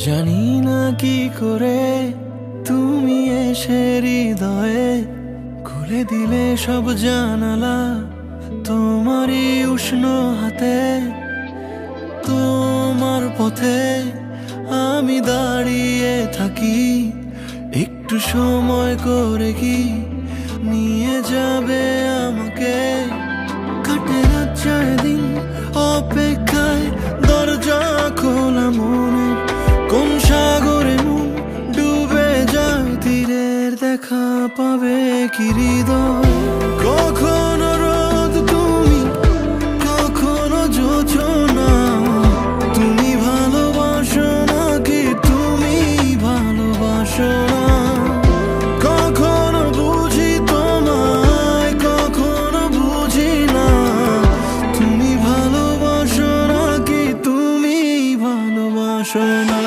জানি না কি করে তুমি এসে হৃদয়ে খুলে দিলে সব জানালা তোমারই উষ্ণ হাতে। তোমার পথে আমি দাঁড়িয়ে থাকি, একটু সময় করে কি নিয়ে যাবে আমাকে। কাটে রাত যায় দিন অপেক্ষায়, দরজা খোলা মনে কোন সাগরে মন ডুবে যায়। তীরের দেখা পাবে কি হৃদয়, কখনো রোদ তুমি কখনো জোছনা। তুমি ভালোবাসো নাকি তুমি ভালোবাসো না? কখনো বুঝি তোমায় কখনো বুঝি না। তুমি ভালোবাসো নাকি তুমি ভালোবাসো না?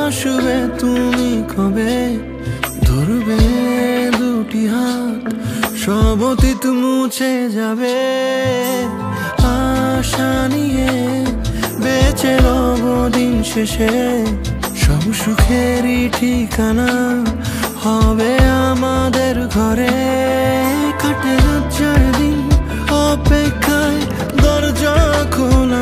আসবে তুমি কবে, ধরবে দুটি হাত, সব অতীত মুছে যাবে। আশা নিয়ে বেঁচে রব দিন শেষে, সব সুখেরই ঠিকানা হবে আমাদের ঘরে। কাটে রাত যায় দিন অপেক্ষায়, দরজা খোলা